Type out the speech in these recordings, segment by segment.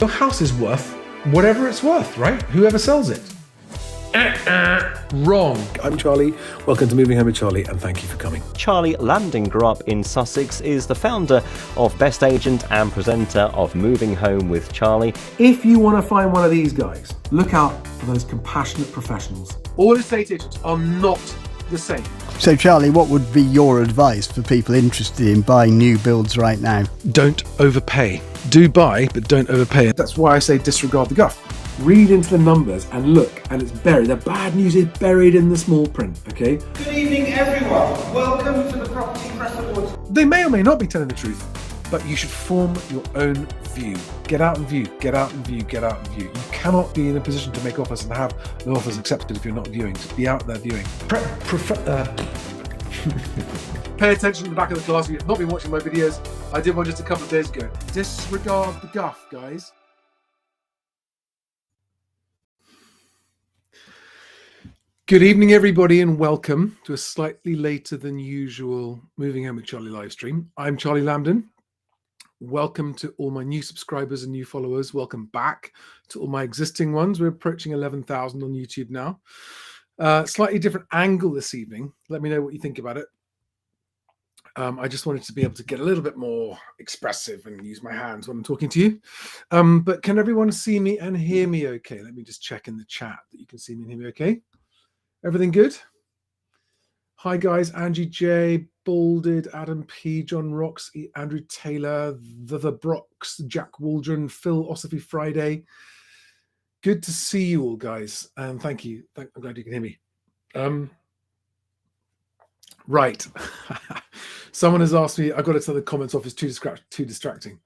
Your house is worth whatever it's worth, right? Whoever sells it. Wrong. I'm Charlie. Welcome to Moving Home with Charlie, and thank you for coming. Charlie Lambdin grew up in Sussex, is the founder of Best Agent and presenter of Moving Home with Charlie. If you want to find one of these guys, look out for those compassionate professionals. All estate agents are not the same. So Charlie, what would be your advice for people interested in buying new builds right now? Don't overpay. Do buy, but don't overpay. That's why I say disregard the guff. Read into the numbers and look, and it's buried. The bad news is buried in the small print, okay? Good evening, everyone. Welcome to the Property Press Awards. They may or may not be telling the truth, but you should form your own view. Get out and view, get out and view, get out and view. You cannot be in a position to make offers and have no offers accepted if you're not viewing. So be out there viewing. Pay attention to the back of the class. If you've not been watching my videos, I did one just a couple of days ago. Disregard the guff, guys. Good evening, everybody, and welcome to a slightly later than usual Moving Home with Charlie live stream. I'm Charlie Lambdin. Welcome to all my new subscribers and new followers. Welcome back to all my existing ones. We're approaching 11,000 on YouTube now. Slightly different angle this evening. Let me know what you think about it. I just wanted to be able to get a little bit more expressive and use my hands when I'm talking to you. But can everyone see me and hear me okay? Let me just check in the chat that you can see me and hear me okay. Everything good? Hi guys, Angie J, Balded, Adam P, John Roxy, Andrew Taylor, the Brox, Jack Waldron, Philosophy Friday. Good to see you all, guys, and thank you. I'm glad you can hear me. Right. Someone has asked me, I've got to tell the comments off, it's too distracting.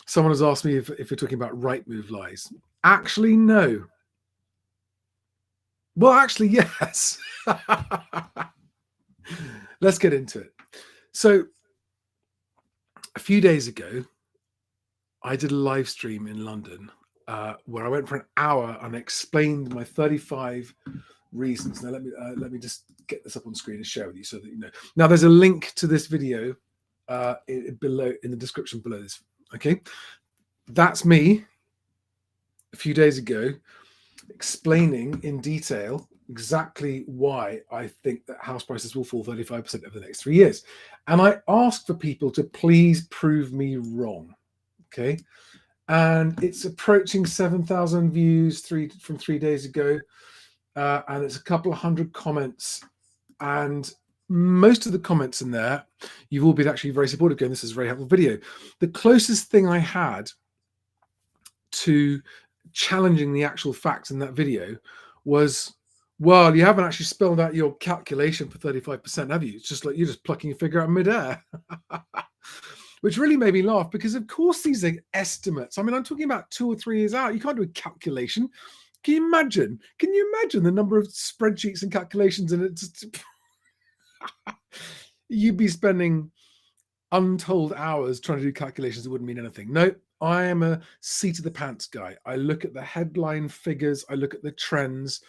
Someone has asked me if we're talking about right move lies. Actually, no. Well, actually, yes. Let's get into it. So a few days ago, I did a live stream in London where I went for an hour and explained my 35 reasons. Now, let me just get this up on screen and share with you so that you know. Now, there's a link to this video below in the description below this. Okay, that's me a few days ago explaining in detail exactly why I think that house prices will fall 35% over the next 3 years. And I asked for people to please prove me wrong. Okay. And it's approaching 7,000 views from 3 days ago. And it's a couple of hundred comments. And most of the comments in there, you've all been actually very supportive going, this is a very helpful video. The closest thing I had to challenging the actual facts in that video was, well, you haven't actually spelled out your calculation for 35%, have you? It's just like you're just plucking a figure out of midair. Which really made me laugh because, of course, these are estimates. I mean, I'm talking about 2 or 3 years out. You can't do a calculation. Can you imagine? Can you imagine the number of spreadsheets and calculations in it? You'd be spending untold hours trying to do calculations that wouldn't mean anything. No, I am a seat of the pants guy. I look at the headline figures. I look at the trends.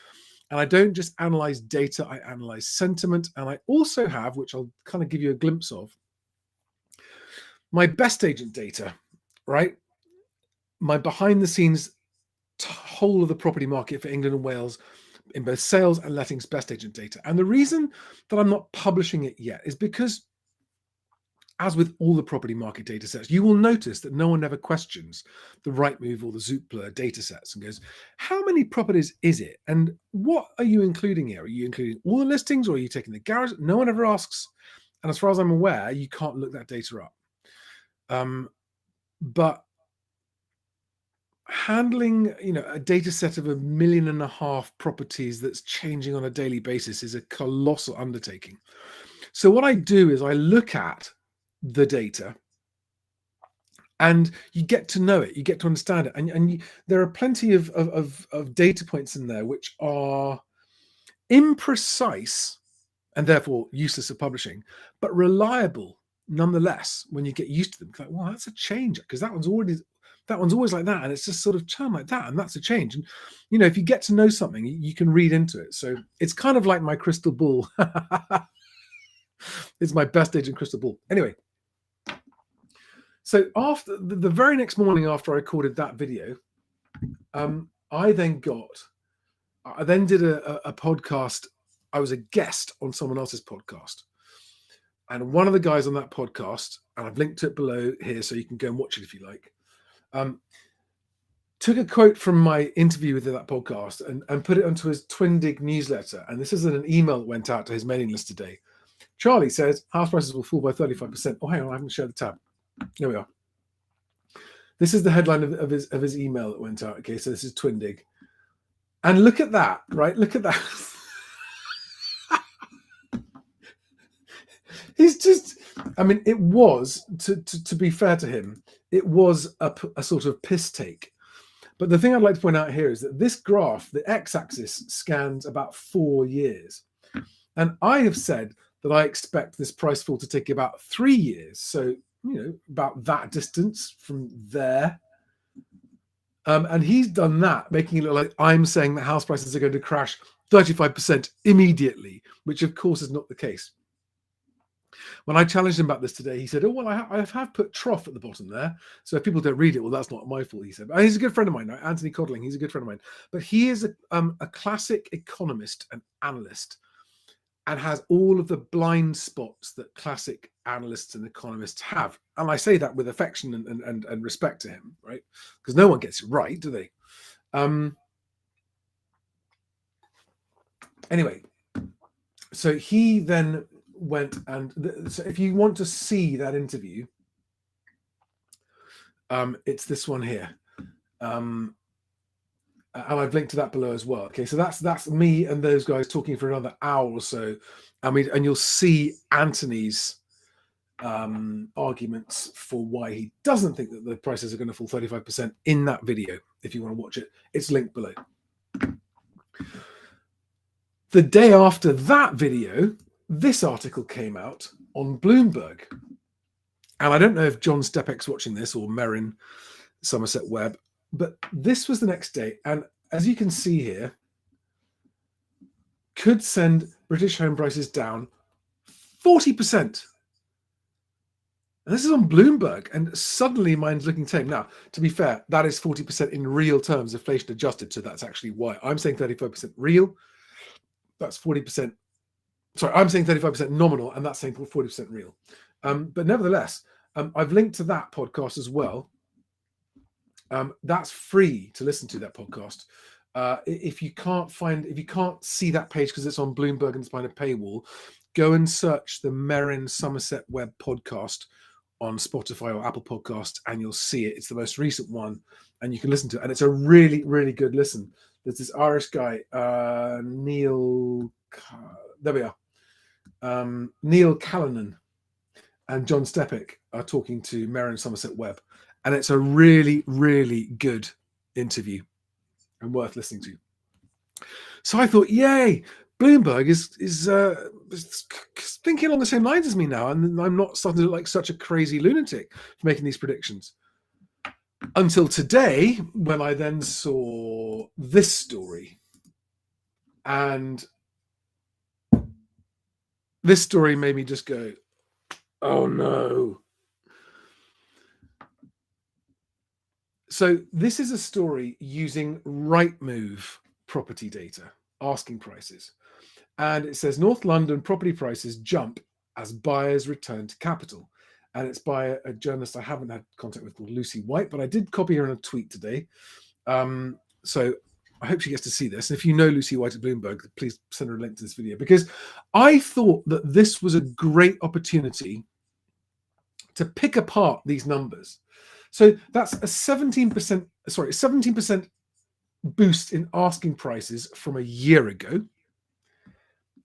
And I don't just analyze data. I analyze sentiment. And I also have, which I'll kind of give you a glimpse of, my best agent data, right? My behind the scenes whole of the property market for England and Wales in both sales and lettings best agent data. And the reason that I'm not publishing it yet is because, as with all the property market data sets, you will notice that no one ever questions the Rightmove or the Zoopla data sets and goes, how many properties is it? And what are you including here? Are you including all the listings or are you taking the garage? No one ever asks. And as far as I'm aware, you can't look that data up. But handling, a data set of 1.5 million properties that's changing on a daily basis is a colossal undertaking. So what I do is I look at the data and you get to know it, you get to understand it. And there are plenty of data points in there which are imprecise and therefore useless of publishing, but reliable nonetheless when you get used to them. Like, well, that's a change because that one's always like that, and it's just sort of churn like that, and that's a change. And if you get to know something, you can read into it. So it's kind of like my crystal ball. It's my best agent crystal ball. Anyway, So after the very next morning after I recorded that video, I then did a podcast. I was a guest on someone else's podcast. And one of the guys on that podcast, and I've linked to it below here so you can go and watch it if you like, took a quote from my interview with that podcast and put it onto his Twin Dig newsletter. And this is an email that went out to his mailing list today. Charlie says house prices will fall by 35%. Oh, hang on, I haven't shared the tab. There we are. This is the headline of his email that went out. Okay, so this is Twin Dig. And look at that, right? Look at that. He's just, I mean, it was, to be fair to him, it was a sort of piss take. But the thing I'd like to point out here is that this graph, the x-axis, scans about 4 years. And I have said that I expect this price fall to take about 3 years. So, about that distance from there. And he's done that, making it look like I'm saying that house prices are going to crash 35% immediately, which of course is not the case. When I challenged him about this today, he said, oh, well, I have put trough at the bottom there. So if people don't read it, well, that's not my fault, he said. But he's a good friend of mine, Anthony Codling. He's a good friend of mine. But he is a classic economist and analyst and has all of the blind spots that classic analysts and economists have. And I say that with affection and respect to him, right? Because no one gets it right, do they? Anyway, so he then went so if you want to see that interview, it's this one here. And I've linked to that below as well. Okay, so that's me and those guys talking for another hour or so. And you'll see Anthony's arguments for why he doesn't think that the prices are going to fall 35% in that video. If you want to watch it, it's linked below. The day after that video, this article came out on Bloomberg. And I don't know if John Stepek's watching this or Merrin Somerset Webb, but this was the next day. And as you can see here, could send British home prices down 40%. And this is on Bloomberg. And suddenly mine's looking tame. Now, to be fair, that is 40% in real terms, inflation adjusted. So that's actually why I'm saying 35% real. That's 40%. Sorry, I'm saying 35% nominal, and that's saying 40% real. But nevertheless, I've linked to that podcast as well. That's free to listen to, that podcast. If you can't see that page because it's on Bloomberg and it's behind a paywall, go and search the Merrin Somerset Webb podcast on Spotify or Apple Podcast, and you'll see it. It's the most recent one, and you can listen to it. And it's a really, really good listen. There's this Irish guy, Neil. There we are. Neil Callanan and John Stepek are talking to Merrin Somerset Webb, and it's a really, really good interview and worth listening to. So I thought, yay, Bloomberg is thinking along the same lines as me now, and I'm not starting to look like such a crazy lunatic for making these predictions. Until today, when I then saw this story, and this story made me just go, oh no. So this is a story using Rightmove property data, asking prices. And it says North London property prices jump as buyers return to capital. And it's by a journalist I haven't had contact with called Lucy White, but I did copy her in a tweet today. So I hope she gets to see this. And if you know Lucy White at Bloomberg, please send her a link to this video, because I thought that this was a great opportunity to pick apart these numbers. So that's a 17% boost in asking prices from a year ago.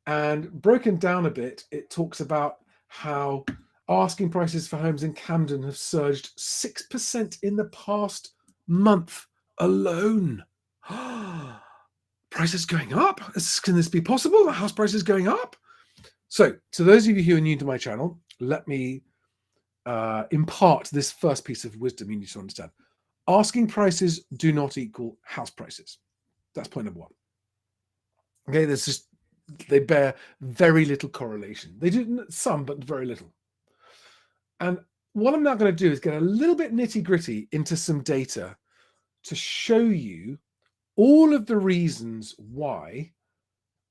And broken down a bit, it talks about how asking prices for homes in Camden have surged 6% in the past month alone. Prices going up? Can this be possible? The house prices going up? So, to those of you who are new to my channel, let me impart this first piece of wisdom you need to understand. Asking prices do not equal house prices. That's point number one. Okay, they bear very little correlation. They do some, but very little. And what I'm now going to do is get a little bit nitty gritty into some data to show you all of the reasons why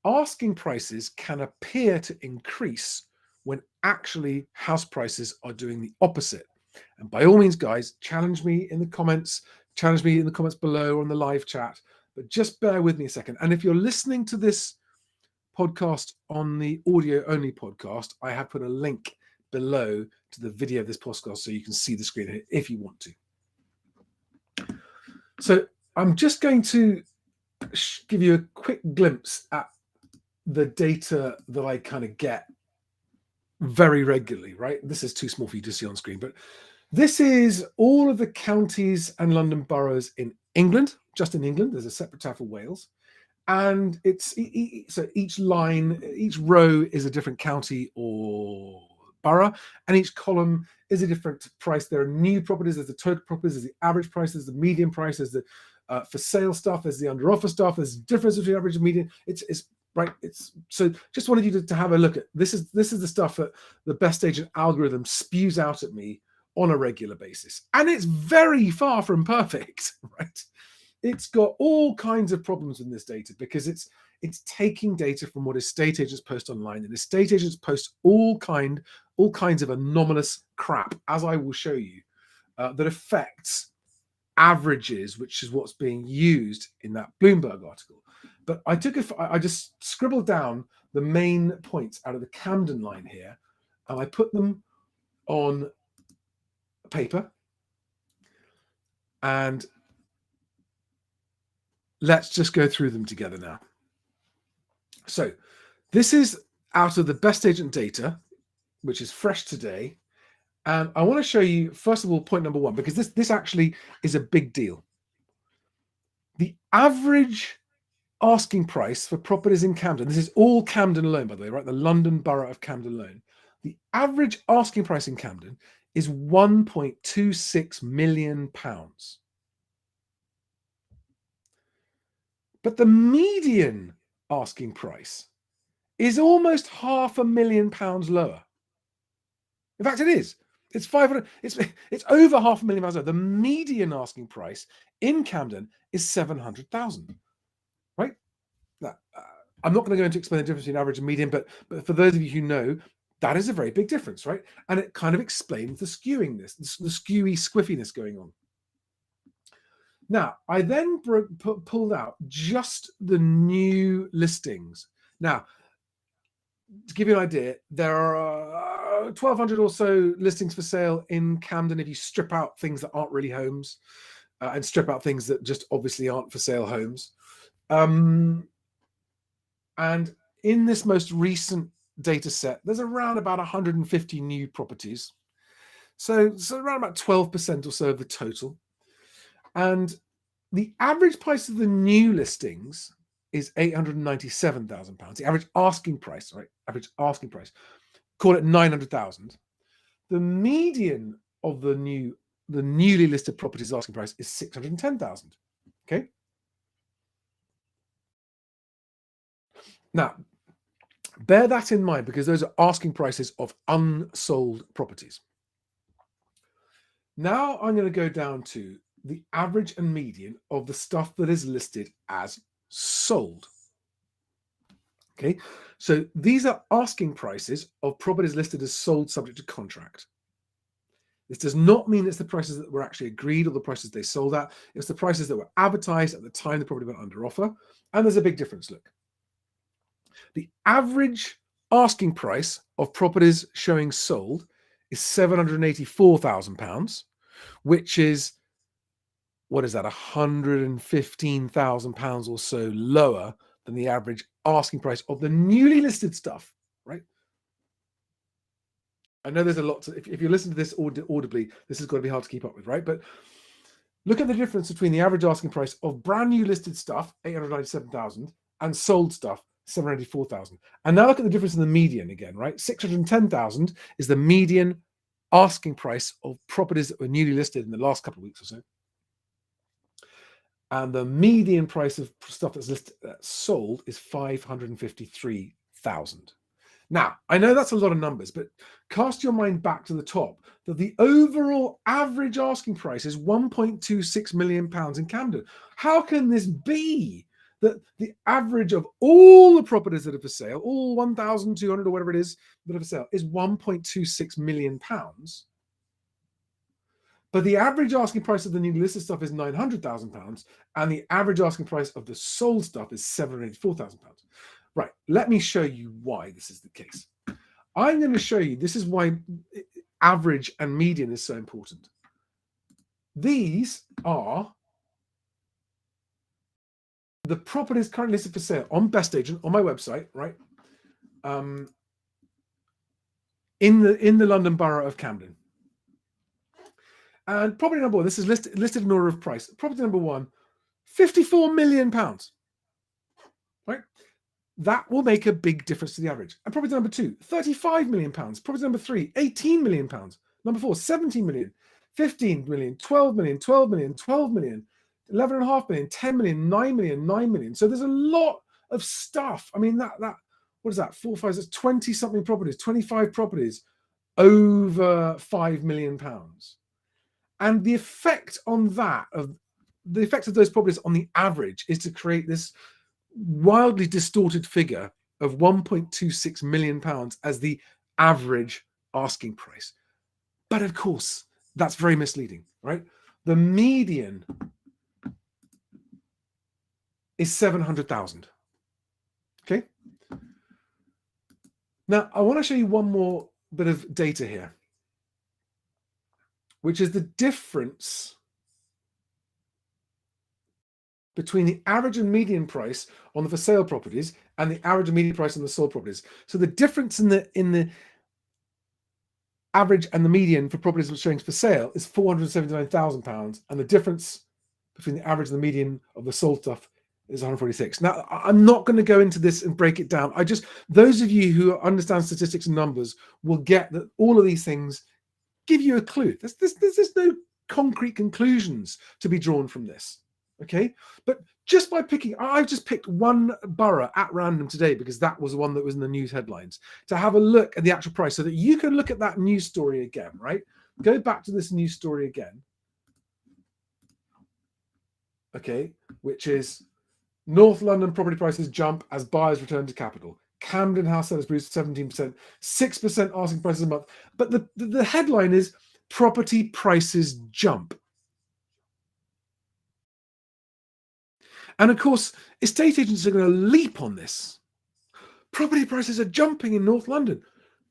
asking prices can appear to increase when actually house prices are doing the opposite. And by all means, guys, challenge me in the comments below or on the live chat, but just bear with me a second. And if you're listening to this podcast on the audio only podcast, I have put a link below to the video of this podcast so you can see the screen here if you want to. So I'm just going to give you a quick glimpse at the data that I kind of get very regularly, right? This is too small for you to see on screen, but this is all of the counties and London boroughs in England, just in England. There's a separate tab for Wales. And it's so each line, each row is a different county or borough, and each column is a different price. There are new properties, there's the total properties, there's the average price, there's the median price, there's the for sale stuff, there's the under offer stuff, there's a difference between average and median. It's right. It's so just wanted you to have a look at this is the stuff that the best agent algorithm spews out at me on a regular basis, and it's very far from perfect, right? It's got all kinds of problems in this data because it's taking data from what estate agents post online, and estate agents post all kinds of anomalous crap, as I will show you, that affects averages, which is what's being used in that Bloomberg article. But I just scribbled down the main points out of the Camden line here, and I put them on paper, and let's just go through them together now. So this is out of the best agent data, which is fresh today. And I want to show you, first of all, point number one, because this actually is a big deal. The average asking price for properties in Camden, this is all Camden alone, by the way, right? The London Borough of Camden alone. The average asking price in Camden is £1.26 million. But the median asking price is almost £500,000 lower. In fact, it is. It's 500. It's over £500,000 lower. The median asking price in Camden is 700,000. Right? Now, I'm not going to go into explain the difference between average and median, but for those of you who know, that is a very big difference, right? And it kind of explains the skewiness, the skewy squiffiness going on. Now, I then pulled out just the new listings. Now, to give you an idea, there are 1,200 or so listings for sale in Camden if you strip out things that aren't really homes and strip out things that just obviously aren't for sale homes. And in this most recent data set, there's around about 150 new properties. So around about 12% or so of the total. And the average price of the new listings is £897,000. The average asking price, right? Average asking price, call it 900,000. The median of the newly listed properties asking price is 610,000. Okay. Now, bear that in mind because those are asking prices of unsold properties. Now I'm going to go down to the average and median of the stuff that is listed as sold. Okay, so these are asking prices of properties listed as sold subject to contract. This does not mean it's the prices that were actually agreed or the prices they sold at. It's the prices that were advertised at the time the property went under offer. And there's a big difference. Look, the average asking price of properties showing sold is £784,000, which is, what is that, £115,000 or so lower than the average asking price of the newly listed stuff, right? I know there's a lot to, if you listen to this audibly, this has got to be hard to keep up with, right? But look at the difference between the average asking price of brand new listed stuff, 897,000, and sold stuff, 784,000. And now look at the difference in the median again, right? 610,000 is the median asking price of properties that were newly listed in the last couple of weeks or so. And the median price of stuff that's listed sold is 553,000. Now, I know that's a lot of numbers, but cast your mind back to the top that the overall average asking price is £1.26 million in Camden. How can this be that the average of all the properties that are for sale, all 1,200 or whatever it is that are for sale, is £1.26 million? But the average asking price of the new listed stuff is £900,000, and the average asking price of the sold stuff is £784,000. Right, let me show you why this is the case. I'm going to show you, this is why average and median is so important. These are the properties currently listed for sale on Best Agent on my website, right? In the London Borough of Camden. And property number one, this is listed in order of price. Property number one, £54 million, right? That will make a big difference to the average. And property number two, £35 million. Property number three, £18 million. Number four, 17 million, 15 million, 12 million, 12 million, 12 million, 11.5 million, 10 million, 9 million, 9 million. So there's a lot of stuff. I mean, that what is that? 4, 5, that's 20 something properties, 25 properties over £5 million. And the effect on that, of the effect of those properties on the average, is to create this wildly distorted figure of £1.26 million as the average asking price. But of course, that's very misleading, right? The median is 700,000. Okay. Now, I want to show you one more bit of data here, which is the difference between the average and median price on the for sale properties and the average and median price on the sold properties. So the difference in the average and the median for properties showing for sale is £479,000, and the difference between the average and the median of the sold stuff is 146. Now, I'm not going to go into this and break it down. Those of you who understand statistics and numbers will get that all of these things give you a clue. There's no concrete conclusions to be drawn from this. Okay, but just by I've just picked one borough at random today because that was the one that was in the news headlines, to have a look at the actual price so that you can look at that news story again, right? Go back to this news story again. Okay, which is North London property prices jump as buyers return to capital. Camden house sellers boost 17%, 6% asking prices a month. But the headline is property prices jump. And of course, estate agents are going to leap on this. Property prices are jumping in North London.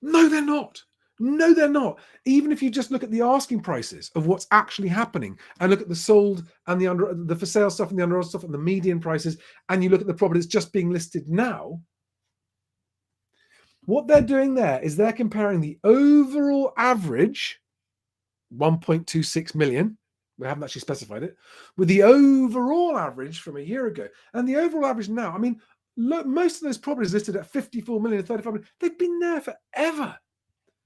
No, they're not. No, they're not. Even if you just look at the asking prices of what's actually happening and look at the sold and the for sale stuff and the under stuff and the median prices, and you look at the properties just being listed now, what they're doing there is they're comparing the overall average, 1.26 million, we haven't actually specified it, with the overall average from a year ago. And the overall average now, I mean, look, most of those properties listed at 54 million and 35 million, they've been there forever.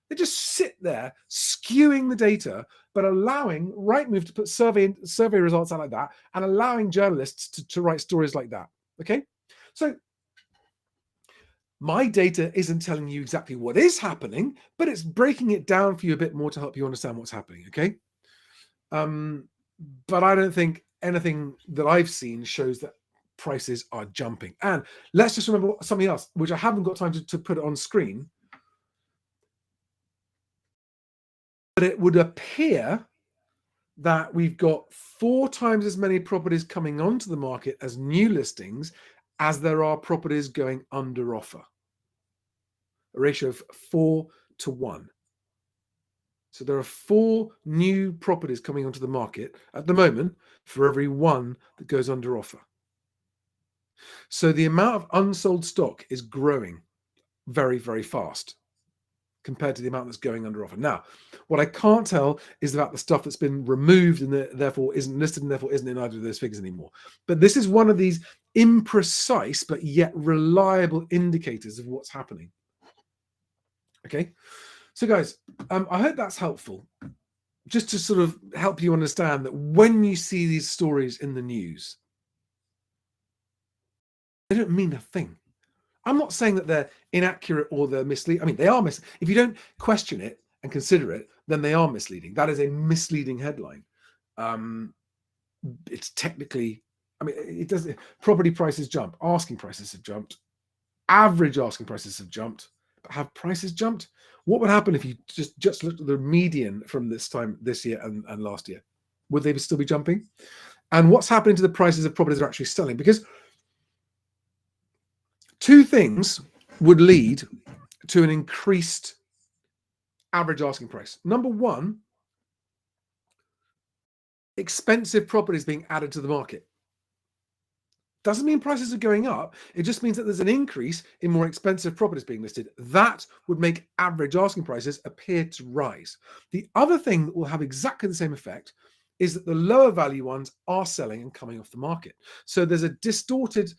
They just sit there skewing the data, but allowing Rightmove to put survey results out like that and allowing journalists to write stories like that. Okay? So my data isn't telling you exactly what is happening, but it's breaking it down for you a bit more to help you understand what's happening. Okay? But I don't think anything that I've seen shows that prices are jumping. And let's just remember something else, which I haven't got time to put it on screen. But it would appear that we've got 4 times as many properties coming onto the market as new listings as there are properties going under offer. A ratio of 4 to 1. So there are 4 new properties coming onto the market at the moment for every 1 that goes under offer. So the amount of unsold stock is growing very, very fast compared to the amount that's going under offer. Now, what I can't tell is about the stuff that's been removed and therefore isn't listed and therefore isn't in either of those figures anymore. But this is one of these imprecise but yet reliable indicators of what's happening. Okay, so guys, I hope that's helpful, just to sort of help you understand that when you see these stories in the news, they don't mean a thing. I'm not saying that they're inaccurate or they're misleading. I mean, they are if you don't question it and consider it, then they are misleading. That is a misleading headline. It's technically, I mean, it does. Property prices jump, asking prices have jumped, average asking prices have jumped, but have prices jumped? What would happen if you just looked at the median from this time this year and last year? Would they still be jumping? And what's happening to the prices of properties that are actually selling? Because two things would lead to an increased average asking price. Number one, expensive properties being added to the market. Doesn't mean prices are going up. It just means that there's an increase in more expensive properties being listed. That would make average asking prices appear to rise. The other thing that will have exactly the same effect is that the lower value ones are selling and coming off the market. So there's a distorted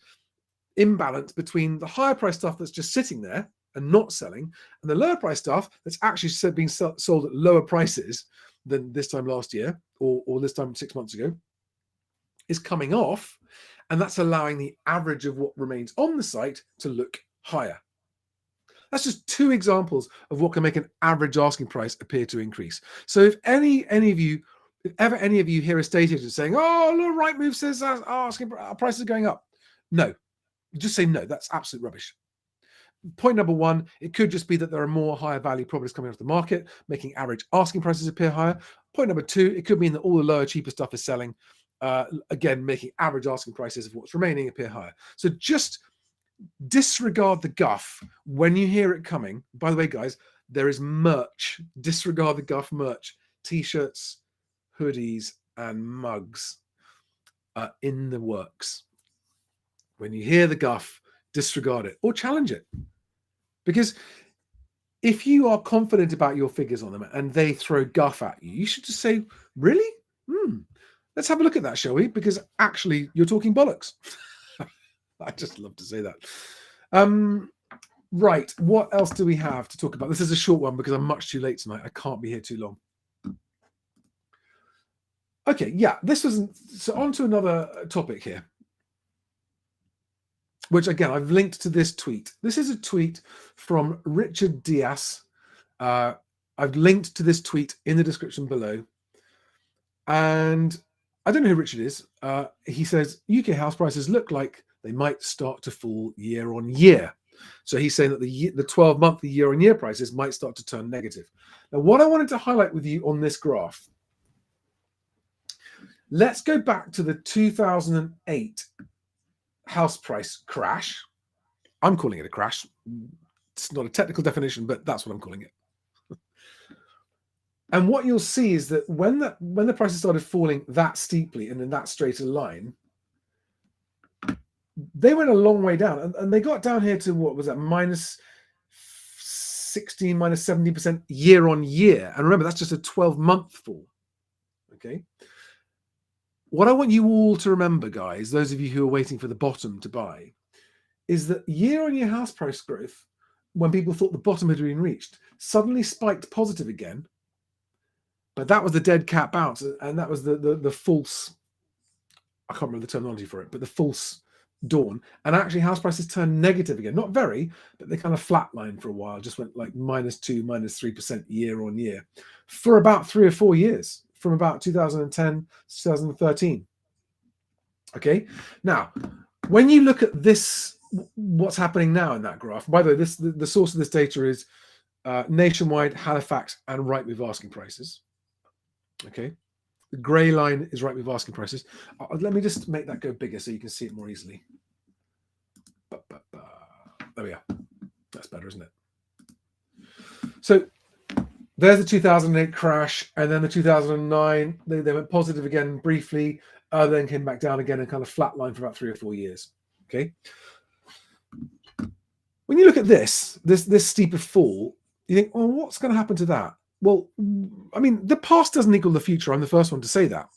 imbalance between the higher price stuff that's just sitting there and not selling, and the lower price stuff that's actually being sold at lower prices than this time last year or this time 6 months ago is coming off. And that's allowing the average of what remains on the site to look higher. That's just two examples of what can make an average asking price appear to increase. So if any of you hear estate agents saying, "Oh, look, Rightmove says asking prices are going up," no, just say no. That's absolute rubbish. Point number one, it could just be that there are more higher value properties coming off the market, making average asking prices appear higher. Point number two, it could mean that all the lower, cheaper stuff is selling. Again, making average asking prices of what's remaining appear higher. So just disregard the guff when you hear it coming. By the way, guys, there is merch. Disregard the guff merch. T-shirts, hoodies, and mugs are in the works. When you hear the guff, disregard it or challenge it. Because if you are confident about your figures on them and they throw guff at you, you should just say, really? Let's have a look at that, shall we? Because actually, you're talking bollocks. I just love to say that. Right, what else do we have to talk about? This is a short one because I'm much too late tonight. I can't be here too long. Okay, yeah, so on to another topic here, which again, I've linked to this tweet. This is a tweet from Richard Diaz. I've linked to this tweet in the description below. And I don't know who Richard is. He says, UK house prices look like they might start to fall year on year. So he's saying that the 12-month year on year prices might start to turn negative. Now, what I wanted to highlight with you on this graph, let's go back to the 2008 house price crash. I'm calling it a crash. It's not a technical definition, but that's what I'm calling it. And what you'll see is that when the prices started falling that steeply and in that straight a line, they went a long way down. And they got down here to, what was that, minus 16, minus 70% year on year. And remember, that's just a 12-month fall. Okay. What I want you all to remember, guys, those of you who are waiting for the bottom to buy, is that year on year house price growth, when people thought the bottom had been reached, suddenly spiked positive again. But that was the dead cat bounce, and that was the false, I can't remember the terminology for it, but the false dawn. And actually house prices turned negative again. Not very, but they kind of flatlined for a while, just went like -2, -3% year on year for about 3 or 4 years, from about 2010, 2013. Okay, now, when you look at this, what's happening now in that graph, by the way, the source of this data is Nationwide, Halifax, and Rightmove asking prices. Okay, the grey line is Rightmove asking prices. Let me just make that go bigger so you can see it more easily. There we are. That's better, isn't it? So there's the 2008 crash, and then the 2009, they went positive again briefly, then came back down again and kind of flatlined for about 3 or 4 years. Okay. When you look at this steeper fall, you think, oh, what's going to happen to that? Well, I mean, the past doesn't equal the future. I'm the first one to say that.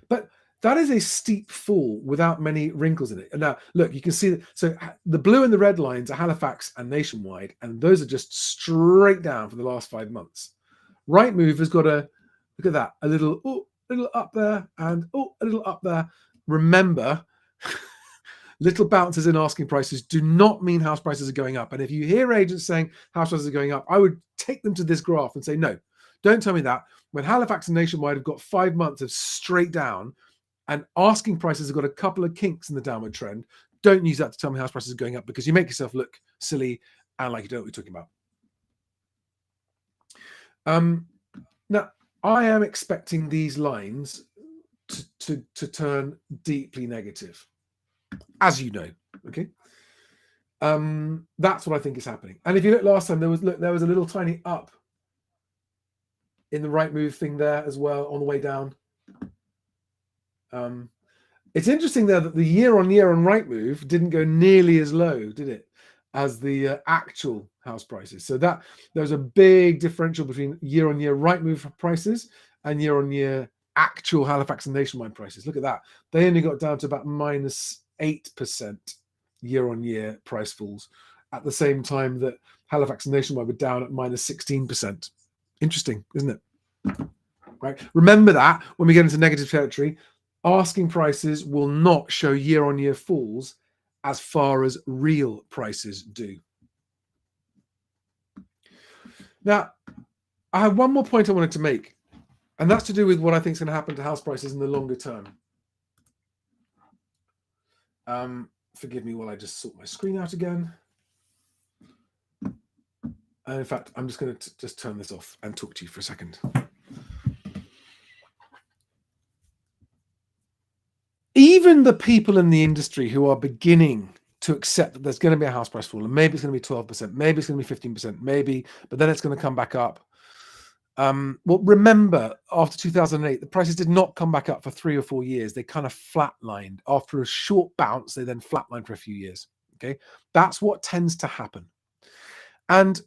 But that is a steep fall without many wrinkles in it. And now, look, you can see that. So the blue and the red lines are Halifax and Nationwide, and those are just straight down for the last 5 months. Rightmove has got a, look at that, a little up there and a little up there. Remember, little bounces in asking prices do not mean house prices are going up. And if you hear agents saying house prices are going up, I would take them to this graph and say, no, don't tell me that. When Halifax and Nationwide have got 5 months of straight down and asking prices have got a couple of kinks in the downward trend, don't use that to tell me house prices are going up, because you make yourself look silly and like you don't know what you're talking about. Now, I am expecting these lines to turn deeply negative, as you know. Okay, that's what I think is happening. And if you look last time, there was a little tiny up in the right move thing there as well on the way down. It's interesting there that the year-on-year on right move didn't go nearly as low, did it, as the actual house prices. So that there's a big differential between year-on-year right move prices and year-on-year actual Halifax and Nationwide prices. Look at that. They only got down to about -8% year-on-year price falls, at the same time that Halifax and Nationwide were down at -16%. Interesting, isn't it? Right. Remember that when we get into negative territory, asking prices will not show year-on-year falls as far as real prices do. Now, I have one more point I wanted to make, and that's to do with what I think is going to happen to house prices in the longer term. Forgive me while I just sort my screen out again. And in fact, I'm just going to just turn this off and talk to you for a second. Even the people in the industry who are beginning to accept that there's going to be a house price fall, and maybe it's going to be 12%, maybe it's going to be 15%, maybe, but then it's going to come back up. Well, remember, after 2008, the prices did not come back up for 3 or 4 years. They kind of flatlined. After a short bounce, they then flatlined for a few years. Okay, that's what tends to happen. And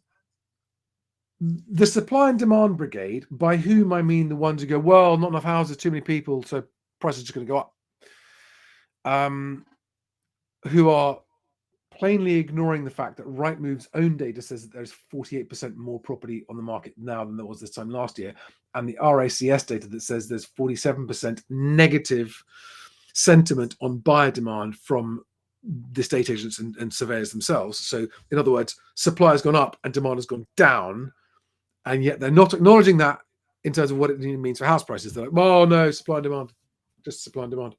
the supply and demand brigade, by whom I mean the ones who go, well, not enough houses, too many people, so prices are just going to go up, who are plainly ignoring the fact that Rightmove's own data says that there's 48% more property on the market now than there was this time last year, and the RACS data that says there's 47% negative sentiment on buyer demand from the estate agents and surveyors themselves. So in other words, supply has gone up and demand has gone down, and yet they're not acknowledging that in terms of what it means for house prices. They're like, oh no, supply and demand, just supply and demand.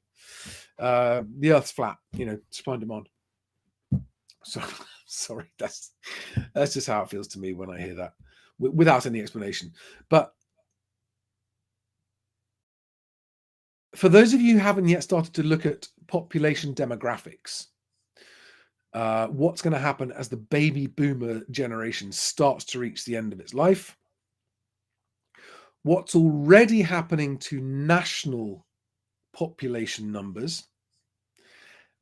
The earth's flat, supply and demand. So sorry, that's just how it feels to me when I hear that, without any explanation. But for those of you who haven't yet started to look at population demographics, what's going to happen as the baby boomer generation starts to reach the end of its life, what's already happening to national population numbers,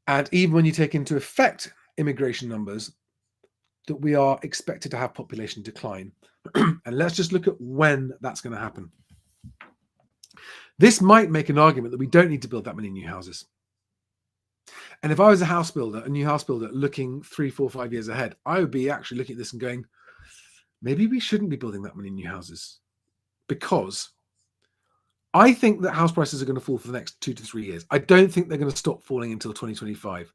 and even when you take into effect immigration numbers, that we are expected to have population decline. And let's just look at when that's going to happen. This might make an argument that we don't need to build that many new houses. And if I was a new house builder looking 3, 4, 5 years ahead, I would be actually looking at this and going, maybe we shouldn't be building that many new houses, because I think that house prices are going to fall for the next 2 to 3 years. I don't think they're going to stop falling until 2025.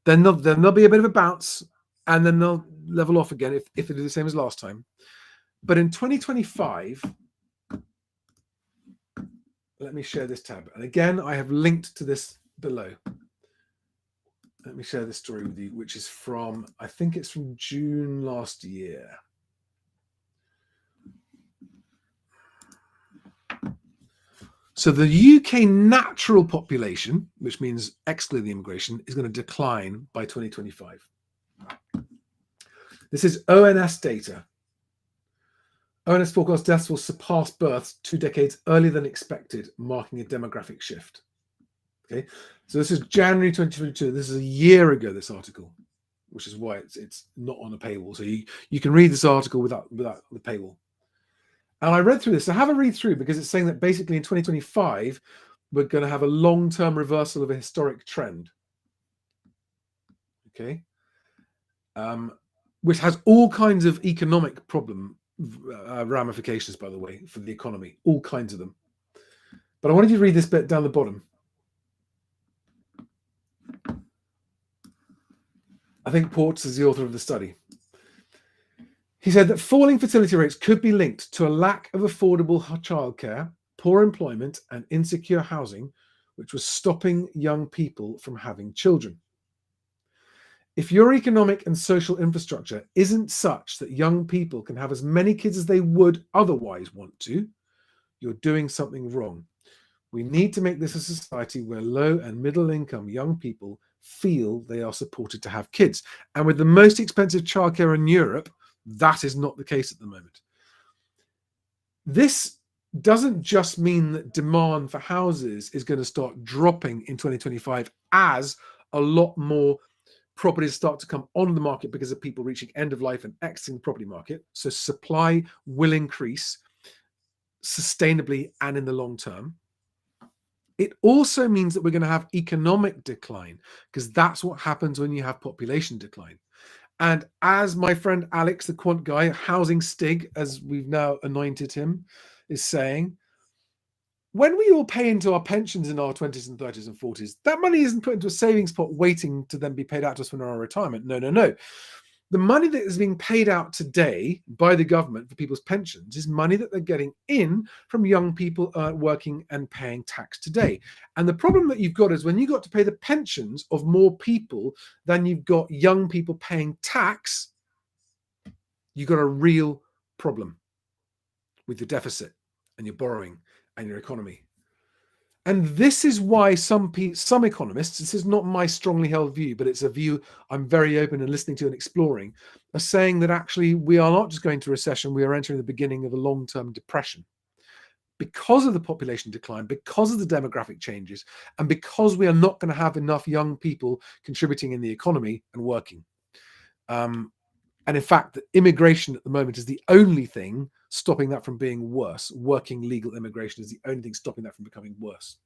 Then there'll be a bit of a bounce, and then they'll level off again if they do the same as last time. But in 2025, let me share this tab. And again, I have linked to this below. Let me share this story with you, which is from, I think it's from June last year. So the UK natural population, which means excluding immigration, is going to decline by 2025. This is ONS data. ONS forecast deaths will surpass births 2 decades earlier than expected, marking a demographic shift. Okay, so this is January 2022. This is a year ago, this article, which is why it's not on a paywall. So you can read this article without the paywall. And I read through this. So have a read through, because it's saying that basically in 2025, we're going to have a long-term reversal of a historic trend. Okay. Which has all kinds of economic ramifications, by the way, for the economy, all kinds of them. But I wanted you to read this bit down the bottom. I think Ports is the author of the study. He said that falling fertility rates could be linked to a lack of affordable childcare, poor employment, and insecure housing, which was stopping young people from having children. If your economic and social infrastructure isn't such that young people can have as many kids as they would otherwise want to, you're doing something wrong. We need to make this a society where low and middle income young people feel they are supported to have kids. And with the most expensive childcare in Europe, that is not the case at the moment. This doesn't just mean that demand for houses is going to start dropping in 2025 as a lot more properties start to come on the market because of people reaching end of life and exiting the property market. So supply will increase sustainably and in the long term. It also means that we're going to have economic decline, because that's what happens when you have population decline. And as my friend Alex, the quant guy, Housing Stig, as we've now anointed him, is saying, when we all pay into our pensions in our 20s and 30s and 40s, that money isn't put into a savings pot waiting to then be paid out to us when we're on retirement. No, no, no. The money that is being paid out today by the government for people's pensions is money that they're getting in from young people working and paying tax today. And the problem that you've got is when you've got to pay the pensions of more people than you've got young people paying tax, you've got a real problem with your deficit and your borrowing and your economy. And this is why some economists, this is not my strongly held view, but it's a view I'm very open and listening to and exploring, are saying that actually we are not just going to recession, we are entering the beginning of a long-term depression because of the population decline, because of the demographic changes, and because we are not going to have enough young people contributing in the economy and working. And in fact, the immigration at the moment is the only thing stopping that from being worse. Working legal immigration is the only thing stopping that from becoming worse.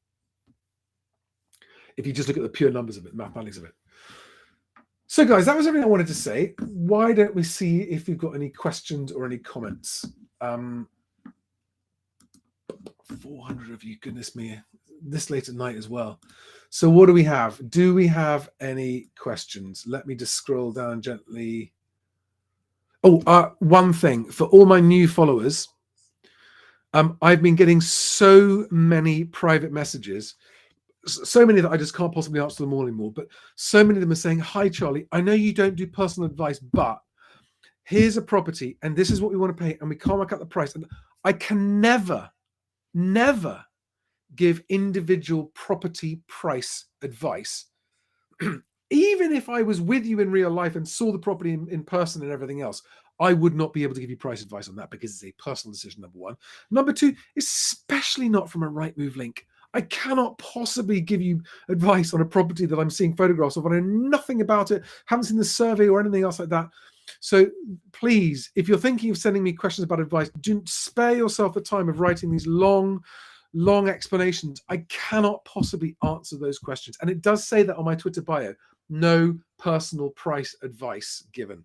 If you just look at the pure numbers of it, mathematics of it. So guys, that was everything I wanted to say. Why don't we see if we've got any questions or any comments? 400 of you, goodness me, this late at night as well. So what do we have? Do we have any questions? Let me just scroll down gently. Oh, one thing for all my new followers, I've been getting so many private messages, so many that I just can't possibly answer them all anymore, but so many of them are saying, hi, Charlie, I know you don't do personal advice, but here's a property and this is what we want to pay and we can't work out the price. And I can never give individual property price advice. Even if I was with you in real life and saw the property in person and everything else, I would not be able to give you price advice on that because it's a personal decision, number one. Number two, especially not from a Rightmove link. I cannot possibly give you advice on a property that I'm seeing photographs of. I know nothing about it, haven't seen the survey or anything else like that. So please, if you're thinking of sending me questions about advice, don't spare yourself the time of writing these long explanations. I cannot possibly answer those questions. And it does say that on my Twitter bio. No personal price advice given.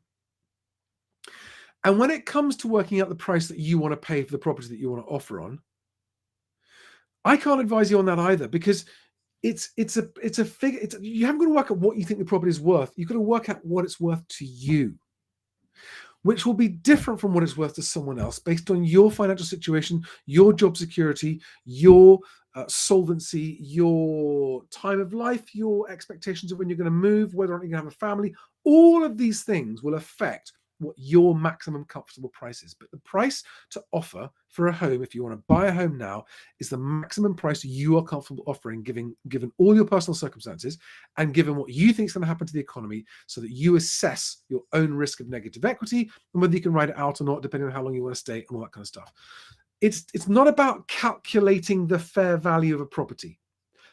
And when it comes to working out the price that you want to pay for the property that you want to offer on, I can't advise you on that either, because it's a figure. You haven't got to work out what you think the property is worth. You've got to work out what it's worth to you, which will be different from what it's worth to someone else based on your financial situation, your job security, your solvency, your time of life, your expectations of when you're going to move, whether or not you're going to have a family. All of these things will affect what your maximum comfortable price is. But the price to offer for a home, if you want to buy a home now, is the maximum price you are comfortable offering, given all your personal circumstances and given what you think is going to happen to the economy, so that you assess your own risk of negative equity and whether you can ride it out or not, depending on how long you want to stay and all that kind of stuff. It's not about calculating the fair value of a property.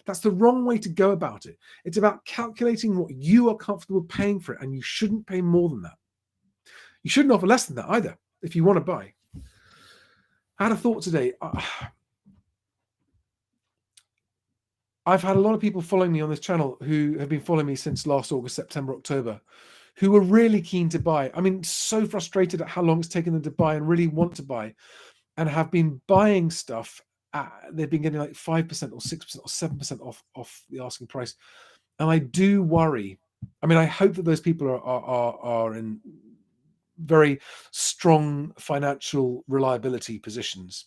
That's the wrong way to go about it. It's about calculating what you are comfortable paying for it, and you shouldn't pay more than that. You shouldn't offer less than that either if you want to buy. I had a thought today. I've had a lot of people following me on this channel who have been following me since last August, September, October, who were really keen to buy. I mean, so frustrated at how long it's taken them to buy and really want to buy, and have been buying stuff. They've been getting like 5% or 6% or 7% off the asking price. And I do worry I mean, I hope that those people are in very strong financial reliability positions,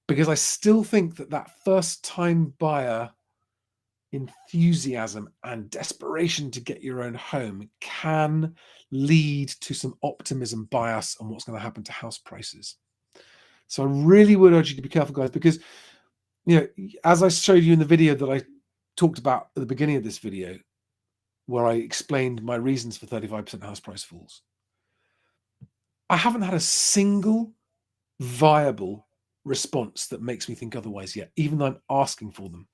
because I still think that first time buyer enthusiasm and desperation to get your own home can lead to some optimism bias on what's going to happen to house prices. So I really would urge you to be careful, guys, because, as I showed you in the video that I talked about at the beginning of this video, where I explained my reasons for 35% house price falls, I haven't had a single viable response that makes me think otherwise yet, even though I'm asking for them.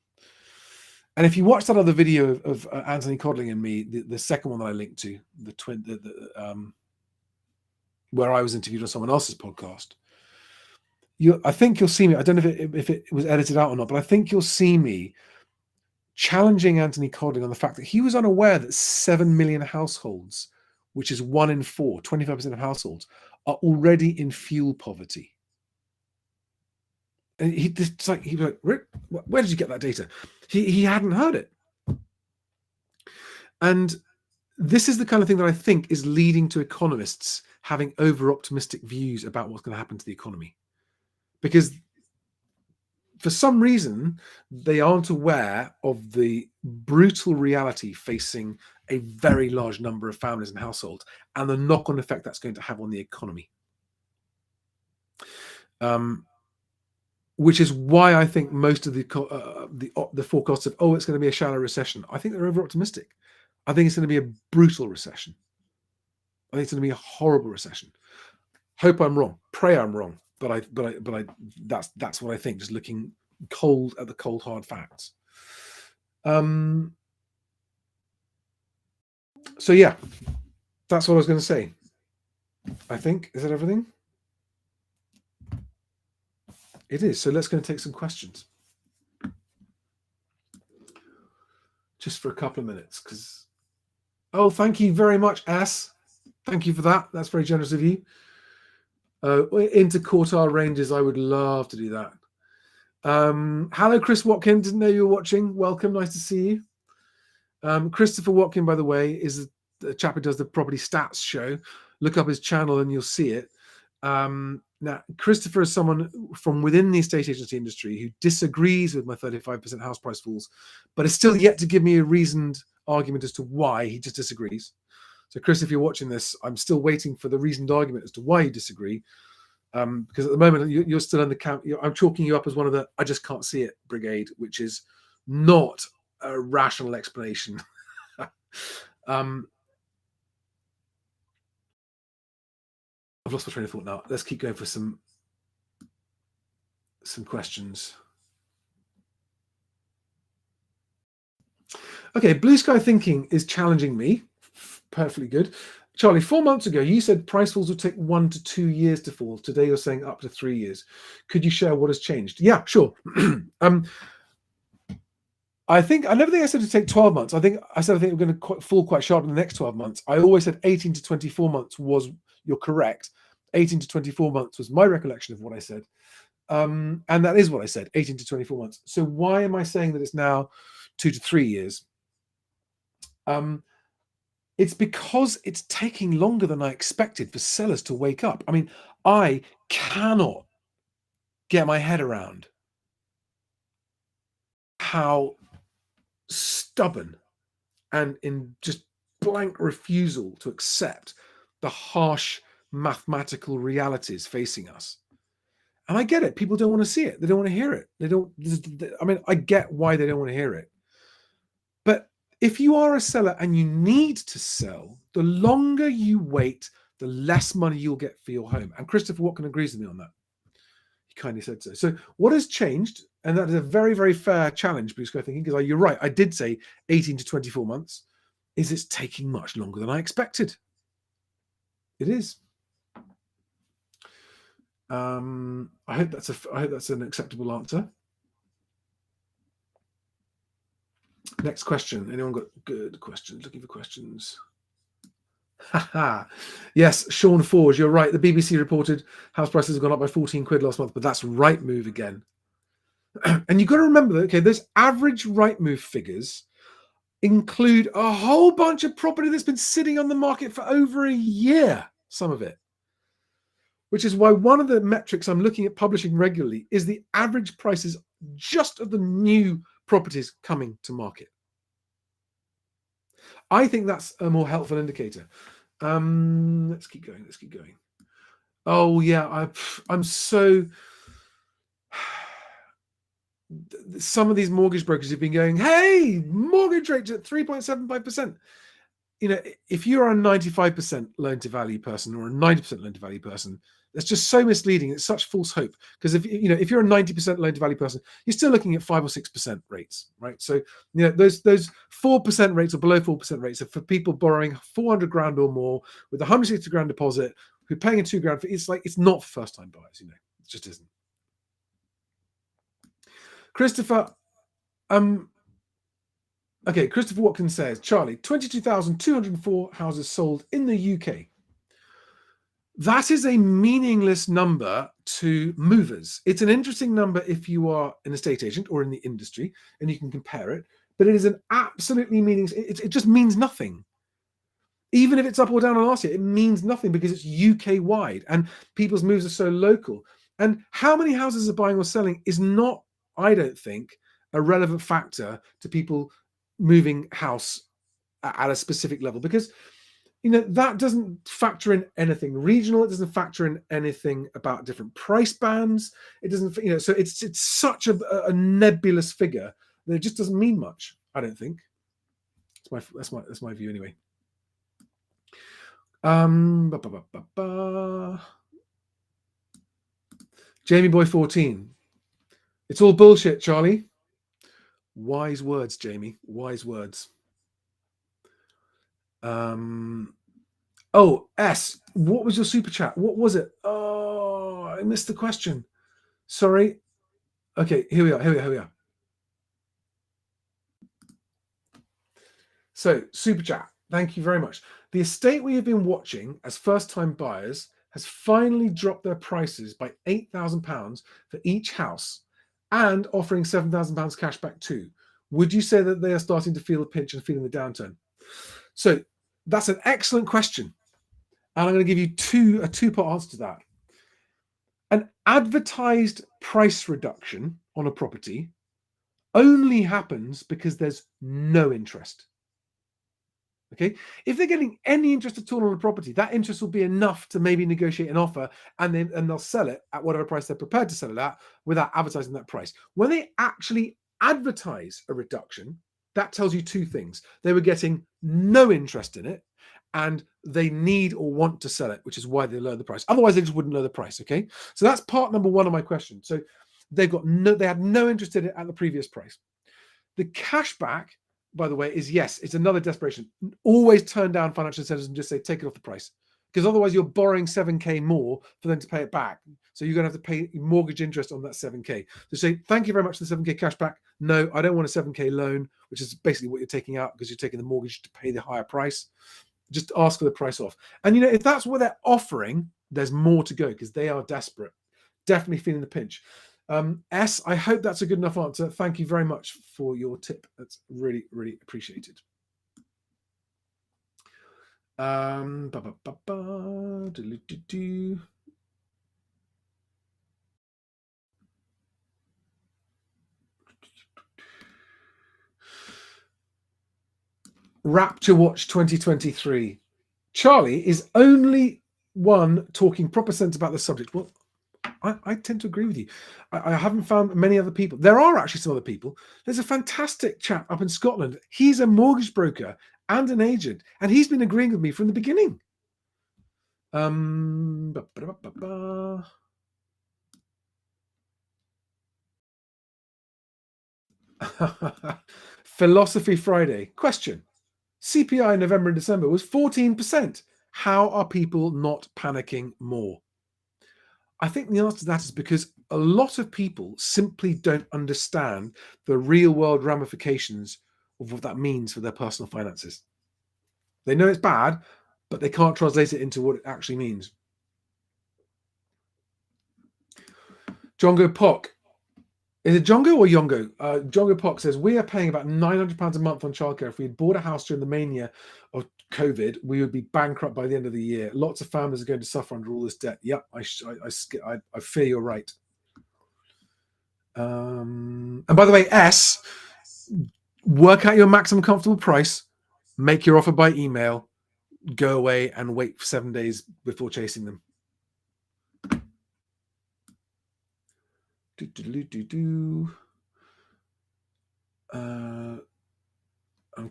And if you watch that other video of Anthony Codling and me, the second one that I linked to, where I was interviewed on someone else's podcast, I think you'll see me. I don't know if it was edited out or not, but I think you'll see me challenging Anthony Codling on the fact that he was unaware that 7 million households, which is 1 in 4, 25% of households, are already in fuel poverty. And he was like, Rick, where did you get that data? He hadn't heard it. And this is the kind of thing that I think is leading to economists having over-optimistic views about what's going to happen to the economy. Because for some reason, they aren't aware of the brutal reality facing a very large number of families and households and the knock-on effect that's going to have on the economy. Which is why I think most of the forecasts of, it's going to be a shallow recession, I think they're over-optimistic. I think it's going to be a brutal recession. I think it's going to be a horrible recession. Hope I'm wrong. Pray I'm wrong. But that's what I think. Just looking cold at the cold hard facts. So yeah, that's what I was going to say. I think, is that everything? It is. So let's go and take some questions. Just for a couple of minutes, because thank you very much, S. Thank you for that. That's very generous of you. Into Quartile Ranges, I would love to do that. Hello, Chris Watkin. Didn't know you were watching. Welcome. Nice to see you. Christopher Watkin, by the way, is the chap who does the Property Stats show. Look up his channel and you'll see it. Now, Christopher is someone from within the estate agency industry who disagrees with my 35% house price falls, but is still yet to give me a reasoned argument as to why he just disagrees. So, Chris, if you're watching this, I'm still waiting for the reasoned argument as to why you disagree. Because at the moment, you're still in the camp. I'm chalking you up as one of the I just can't see it brigade, which is not a rational explanation. I've lost my train of thought now. Let's keep going for some questions. Okay, blue sky thinking is challenging me. Perfectly good. Charlie, 4 months ago, you said price falls would take 1 to 2 years to fall. Today, you're saying up to 3 years. Could you share what has changed? Yeah, sure. I never think I said it'd take 12 months. I think we're going to fall quite sharp in the next 12 months. I always said 18 to 24 months was, you're correct. 18 to 24 months was my recollection of what I said. And that is what I said, 18 to 24 months. So why am I saying that it's now 2 to 3 years? It's because it's taking longer than I expected for sellers to wake up. I mean, I cannot get my head around how stubborn and in just blank refusal to accept the harsh mathematical realities facing us. And I get it. People don't want to see it. They don't want to hear it. I get why they don't want to hear it. But if you are a seller and you need to sell, the longer you wait, the less money you'll get for your home. And Christopher Watkin agrees with me on that. He kindly said so. So what has changed? And that is a very, very fair challenge, Blue Sky Thinking, because you're right. I did say 18 to 24 months. It's taking much longer than I expected. It is. I hope that's an acceptable answer. Next question. Anyone got good questions? Looking for questions. Yes, Sean Forge, you're right. The BBC reported house prices have gone up by 14 quid last month, but that's Rightmove again. And you've got to remember that, okay, those average Rightmove figures include a whole bunch of property that's been sitting on the market for over a year, some of it. Which is why one of the metrics I'm looking at publishing regularly is the average prices just of the new properties coming to market. I think that's a more helpful indicator. Let's keep going. Oh yeah, I'm so... Some of these mortgage brokers have been going, hey, mortgage rates at 3.75%. You know, if you're a 95% loan to value person or a 90% loan to value person, that's just so misleading. It's such false hope. Because if you're a 90% loan to value person, you're still looking at 5 or 6% rates, right? So those 4% rates or below 4% rates are for people borrowing 400 grand or more with a 160 grand deposit, who are paying a 2 grand fee. It's not for first time buyers. It just isn't. Christopher, Christopher Watkins says, Charlie, 22,204 houses sold in the UK. That is a meaningless number to movers. It's an interesting number if you are an estate agent or in the industry and you can compare it, but it is an absolutely meaningless. It just means nothing. Even if it's up or down on last year, it means nothing because it's UK wide and people's moves are so local. And how many houses are buying or selling is not, I don't think, a relevant factor to people moving house at a specific level, because that doesn't factor in anything regional. It doesn't factor in anything about different price bands. It doesn't, so it's such a nebulous figure that it just doesn't mean much, I don't think. That's my view anyway. Jamie Boy 14. It's all bullshit, Charlie. Wise words, Jamie. Wise words. S, what was your super chat? What was it? Oh, I missed the question. Sorry. Okay, here we are. So, super chat. Thank you very much. The estate we have been watching as first-time buyers has finally dropped their prices by £8,000 for each house and offering £7,000 cash back too. Would you say that they are starting to feel the pinch and feeling the downturn? So that's an excellent question. And I'm going to give you a two-part answer to that. An advertised price reduction on a property only happens because there's no interest. Okay, if they're getting any interest at all on a property, that interest will be enough to maybe negotiate an offer, and they'll sell it at whatever price they're prepared to sell it at without advertising that price. When they actually advertise a reduction, that tells you two things. They were getting no interest in it, and they need or want to sell it, which is why they lower the price. Otherwise, they just wouldn't lower the price. Okay, so that's part number one of my question. So they had no interest in it at the previous price. The cashback, by the way, is yes, it's another desperation. Always turn down financial incentives and just say, take it off the price. Because otherwise you're borrowing 7K more for them to pay it back. So you're going to have to pay mortgage interest on that 7K. So say, thank you very much for the 7K cashback. No, I don't want a 7K loan, which is basically what you're taking out because you're taking the mortgage to pay the higher price. Just ask for the price off. And if that's what they're offering, there's more to go because they are desperate. Definitely feeling the pinch. S, I hope that's a good enough answer. Thank you very much for your tip. That's really, really appreciated. Rapture Watch 2023. Charlie is only one talking proper sense about the subject. Well, I tend to agree with you. I haven't found many other people. There are actually some other people. There's a fantastic chap up in Scotland. He's a mortgage broker and an agent, and he's been agreeing with me from the beginning. Philosophy Friday. Question. CPI in November and December was 14%. How are people not panicking more? I think the answer to that is because a lot of people simply don't understand the real world ramifications of what that means for their personal finances. They know it's bad, but they can't translate it into what it actually means. Jongo Pock. Is it Jongo or Yongo? Jongo Pock says, we are paying about £900 a month on childcare. If we had bought a house during the mania of COVID, we would be bankrupt by the end of the year. Lots of families are going to suffer under all this debt. Yep, I fear you're right. And by the way, work out your maximum comfortable price, make your offer by email, go away and wait for 7 days before chasing them. I'm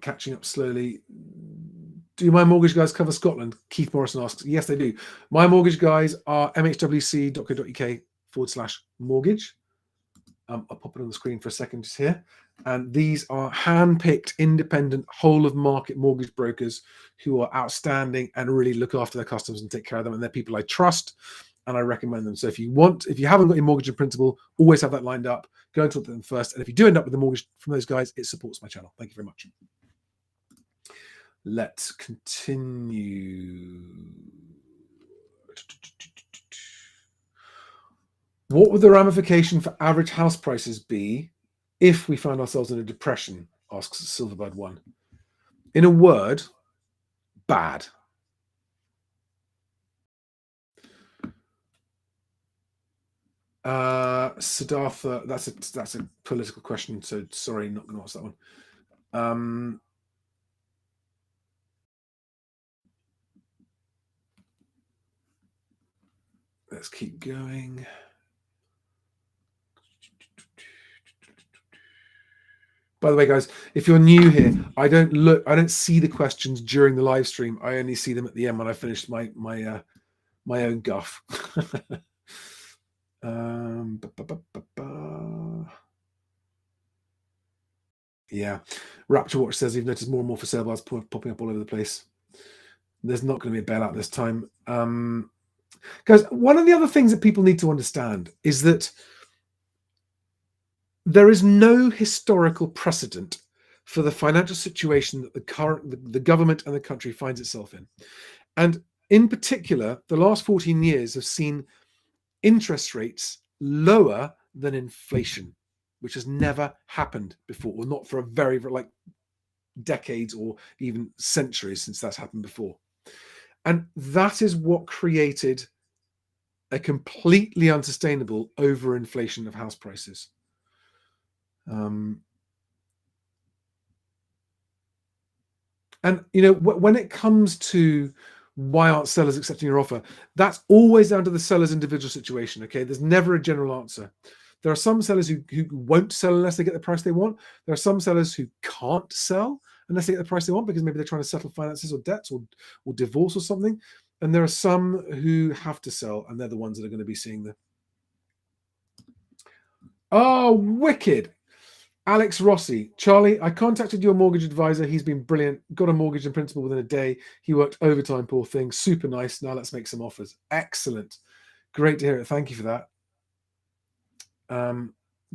catching up slowly. Do my mortgage guys cover Scotland? Keith Morrison asks. Yes, they do. My mortgage guys are mhwc.co.uk/mortgage. I'll pop it on the screen for a second just here. And these are hand-picked, independent, whole-of-market mortgage brokers who are outstanding and really look after their customers and take care of them. And they're people I trust and I recommend them. So if you haven't got your mortgage in principle, always have that lined up. Go and talk to them first. And if you do end up with a mortgage from those guys, it supports my channel. Thank you very much. Let's continue. What would the ramification for average house prices be if we found ourselves in a depression? Asks Silverbird1. In a word, bad. Siddhartha, that's a political question, so sorry, not going to ask that one. Let's keep going. By the way, guys, if you're new here, I don't see the questions during the live stream. I only see them at the end when I finished my own guff. Yeah, Rapture Watch says you've noticed more and more for sale bars popping up all over the place. There's not going to be a bailout this time. Guys, one of the other things that people need to understand is that there is no historical precedent for the financial situation that the government and the country finds itself in. And in particular, the last 14 years have seen interest rates lower than inflation, which has never happened before, or not for a very, very like decades or even centuries since that's happened before. And that is what created a completely unsustainable overinflation of house prices. And when it comes to why aren't sellers accepting your offer, that's always down to the seller's individual situation. Okay, there's never a general answer. There are some sellers who won't sell unless they get the price they want. There are some sellers who can't sell unless they get the price they want because maybe they're trying to settle finances or debts or divorce or something. And there are some who have to sell, and they're the ones that are going to be seeing the. Oh, wicked. Alex Rossi, Charlie, I contacted your mortgage advisor. He's been brilliant. Got a mortgage in principle within a day. He worked overtime, poor thing. Super nice. Now let's make some offers. Excellent. Great to hear it. Thank you for that.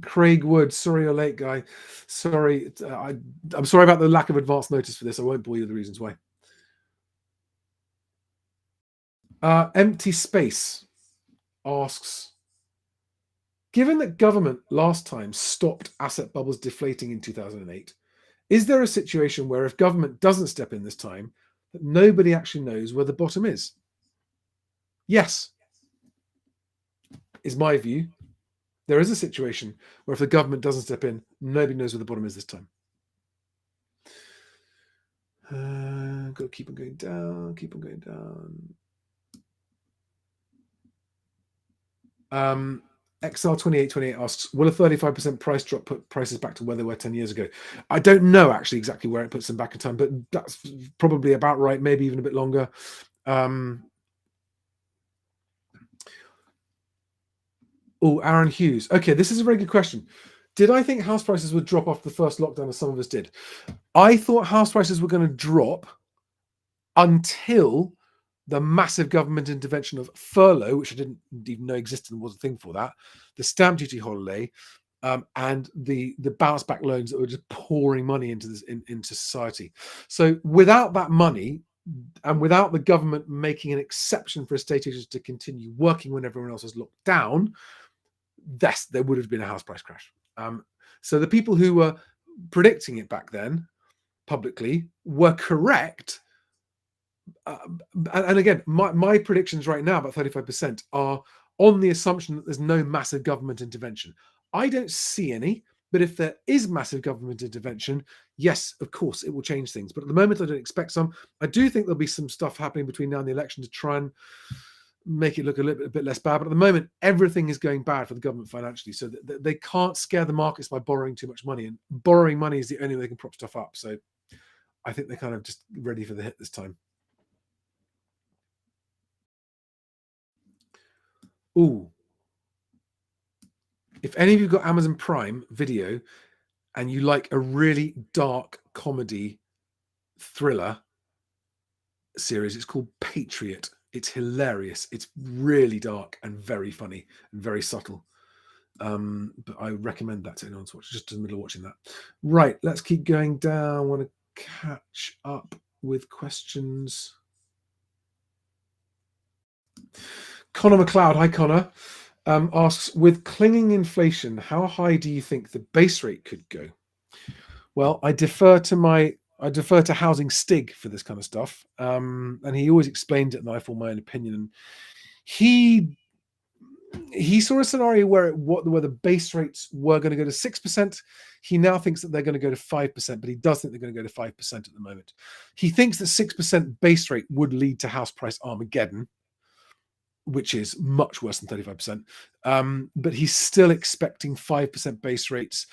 Craig Wood, sorry you're late, guy. Sorry. I'm sorry about the lack of advance notice for this. I won't bore you with the reasons why. Empty Space asks, given that government last time stopped asset bubbles deflating in 2008, is there a situation where if government doesn't step in this time, that nobody actually knows where the bottom is? Yes, is my view. There is a situation where if the government doesn't step in, nobody knows where the bottom is this time. Got to keep on going down, keep on going down. XL2828 asks, will a 35% price drop put prices back to where they were 10 years ago? I don't know actually exactly where it puts them back in time, but that's probably about right, maybe even a bit longer. Oh, Aaron Hughes. Okay, this is a very good question. Did I think house prices would drop after the first lockdown, as some of us did? I thought house prices were going to drop until the massive government intervention of furlough, which I didn't even know existed and was a thing for that, the stamp duty holiday, and the bounce back loans that were just pouring money into society. So without that money, and without the government making an exception for estate agents to continue working when everyone else was locked down, there would have been a house price crash. So the people who were predicting it back then publicly were correct. And again, my predictions right now about 35% are on the assumption that there's no massive government intervention. I don't see any, but if there is massive government intervention, yes, of course, it will change things. But at the moment, I don't expect some. I do think there'll be some stuff happening between now and the election to try and make it look a bit less bad. But at the moment, everything is going bad for the government financially. So they can't scare the markets by borrowing too much money. And borrowing money is the only way they can prop stuff up. So I think they're kind of just ready for the hit this time. Ooh. If any of you've got Amazon Prime Video and you like a really dark comedy thriller series, it's called Patriot. It's hilarious. It's really dark and very funny and very subtle. But I recommend that to anyone to watch, just in the middle of watching that. Right, let's keep going down. I want to catch up with questions. Connor McLeod, hi Connor, asks, with clinging inflation, how high do you think the base rate could go? Well, I defer to Housing Stig for this kind of stuff, and he always explained it, and I form my own opinion. And he saw a scenario where the base rates were going to go to 6%. He now thinks that they're going to go to 5%, but he does think they're going to go to 5% at the moment. He thinks that 6% base rate would lead to house price Armageddon, which is much worse than 35%. But he's still expecting 5% base rates.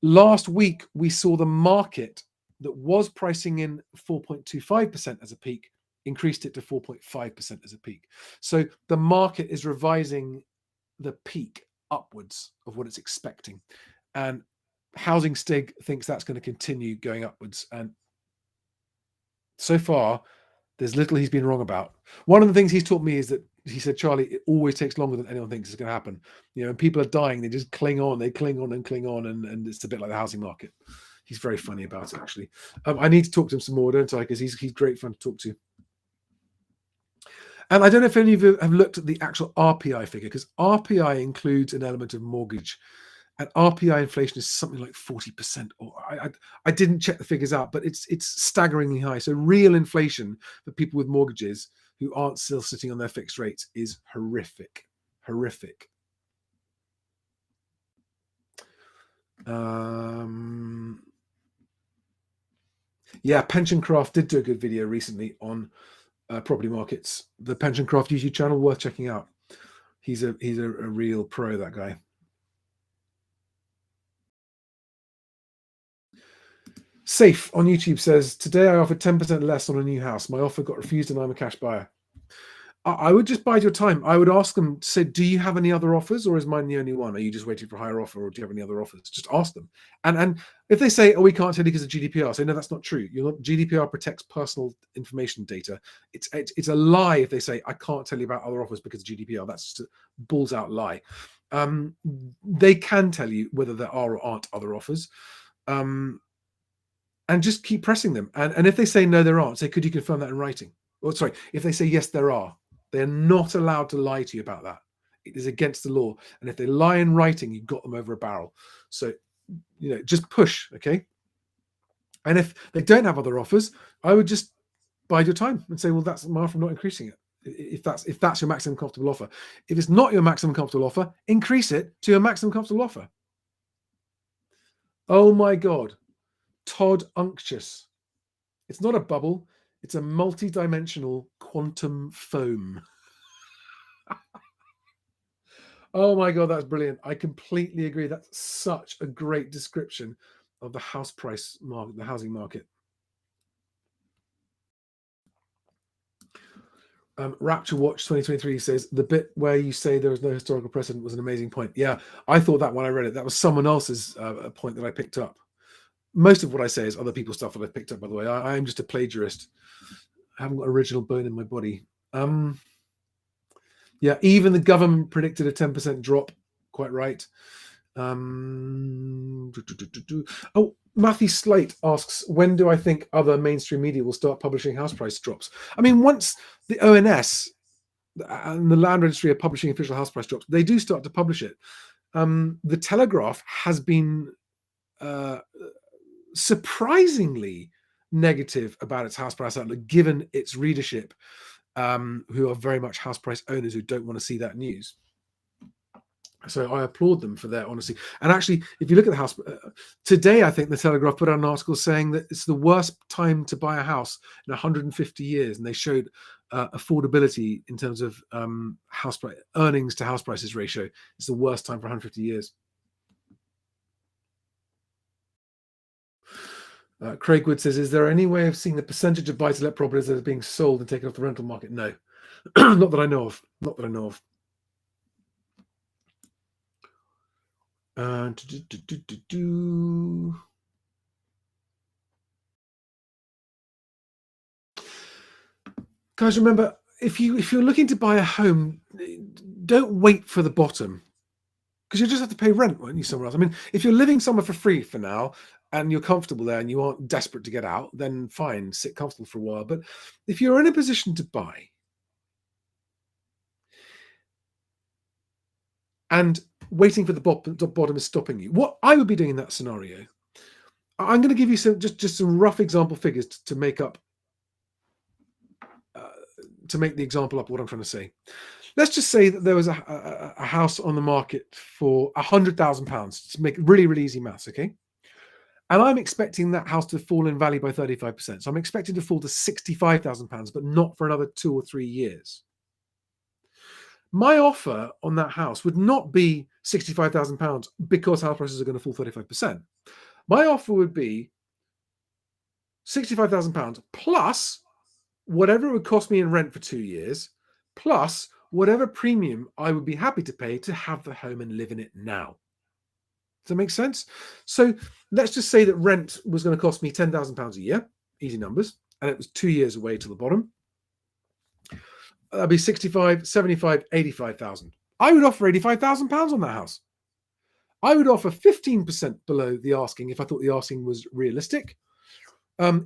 Last week, we saw the market that was pricing in 4.25% as a peak, increased it to 4.5% as a peak. So the market is revising the peak upwards of what it's expecting. And Housing Stig thinks that's going to continue going upwards. And so far, there's little he's been wrong about. One of the things he's taught me is that he said, Charlie, it always takes longer than anyone thinks it's going to happen. You know, when people are dying, they just cling on, and it's a bit like the housing market. He's very funny about it, actually. I need to talk to him some more, don't I? Because he's great fun to talk to. And I don't know if any of you have looked at the actual RPI figure, because RPI includes an element of mortgage. And RPI inflation is something like 40%. Or I didn't check the figures out, but it's staggeringly high. So real inflation for people with mortgages who aren't still sitting on their fixed rates is horrific. Horrific. Yeah, Pensioncraft did do a good video recently on property markets. The Pensioncraft YouTube channel, worth checking out. He's a real pro, that guy. Safe on YouTube says, today I offered 10% less on a new house. My offer got refused and I'm a cash buyer. I would just bide your time. I would ask them, say, do you have any other offers, or is mine the only one? Are you just waiting for a higher offer, or do you have any other offers? Just ask them. And if they say, oh, we can't tell you because of GDPR, say, no, that's not true. GDPR protects personal information data. It's a lie if they say, I can't tell you about other offers because of GDPR. That's just a balls out lie. They can tell you whether there are or aren't other offers. And just keep pressing them. And if they say no, there aren't, say, could you confirm that in writing? Or sorry, if they say yes, there are. They're not allowed to lie to you about that. It is against the law. And if they lie in writing, you've got them over a barrel. So, just push, okay? And if they don't have other offers, I would just bide your time and say, well, that's my offer, I'm not increasing it. If that's your maximum comfortable offer. If it's not your maximum comfortable offer, increase it to your maximum comfortable offer. Oh my God. Todd Unctious. It's not a bubble. It's a multi-dimensional quantum foam. Oh my God, that's brilliant. I completely agree. That's such a great description of the house price market, the housing market. Rapture Watch 2023 says, the bit where you say there is no historical precedent was an amazing point. Yeah, I thought that when I read it. That was someone else's point that I picked up. Most of what I say is other people's stuff that I picked up, by the way. I am just a plagiarist. I haven't got original bone in my body. Yeah, even the government predicted a 10% drop. Quite right. Oh, Matthew Slate asks, when do I think other mainstream media will start publishing house price drops? I mean, once the ONS and the Land Registry are publishing official house price drops, they do start to publish it. The Telegraph has been surprisingly negative about its house price outlook, given its readership, who are very much house price owners who don't want to see that news. So I applaud them for their honesty. And actually, if you look at the house today, I think the Telegraph put out an article saying that it's the worst time to buy a house in 150 years, and they showed affordability in terms of house price earnings to house prices ratio. It's the worst time for 150 years. Craig Wood says, is there any way of seeing the percentage of buy-to-let properties that are being sold and taken off the rental market? No, not that I know of. Not that I know of. Guys, remember, if you're looking to buy a home, don't wait for the bottom, because you just have to pay rent, won't you, somewhere else? I mean, if you're living somewhere for free for now and you're comfortable there and you aren't desperate to get out, then fine, sit comfortable for a while. But if you're in a position to buy and waiting for the bottom is stopping you, what I would be doing in that scenario, I'm going to give you some just some rough example figures to make up to make the example up what I'm trying to say. Let's just say that there was a house on the market for £100,000, to make really, really easy maths, okay? And I'm expecting that house to fall in value by 35%. So I'm expecting to fall to £65,000, but not for another 2 or 3 years. My offer on that house would not be £65,000 because house prices are going to fall 35%. My offer would be £65,000 plus whatever it would cost me in rent for 2 years, plus whatever premium I would be happy to pay to have the home and live in it now. Does that make sense? So let's just say that rent was going to cost me £10,000 a year, easy numbers, and it was 2 years away to the bottom. That'd be 65, 75, 85,000. I would offer £85,000 on that house. I would offer 15% below the asking if I thought the asking was realistic.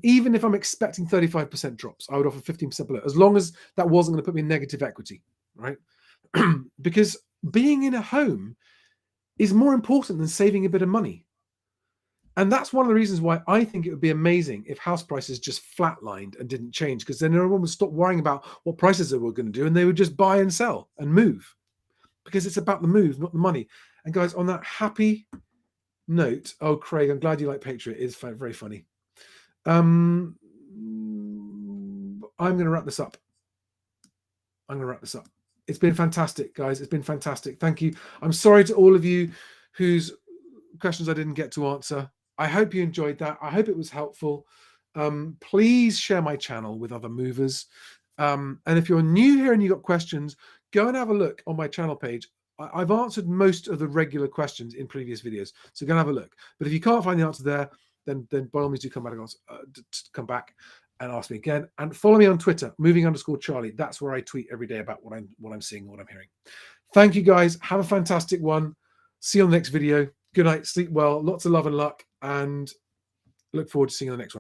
Even if I'm expecting 35% drops, I would offer 15% below, as long as that wasn't going to put me in negative equity, right? Because being in a home is more important than saving a bit of money. And that's one of the reasons why I think it would be amazing if house prices just flatlined and didn't change, because then everyone would stop worrying about what prices they were going to do, and they would just buy and sell and move, because it's about the move, not the money. And guys, on that happy note, oh, Craig, I'm glad you like Patriot. It's very funny. I'm going to wrap this up. It's been fantastic, guys. It's been fantastic. Thank you. I'm sorry to all of you whose questions I didn't get to answer. I hope you enjoyed that. I hope it was helpful. Please share my channel with other movers. And if you're new here and you've got questions, go and have a look on my channel page. I've answered most of the regular questions in previous videos, so go and have a look. But if you can't find the answer there, then by all means do come back and ask me again. And follow me on Twitter, moving_Charlie. That's where I tweet every day about what I'm seeing and what I'm hearing. Thank you, guys. Have a fantastic one. See you on the next video. Good night. Sleep well. Lots of love and luck. And look forward to seeing you on the next one.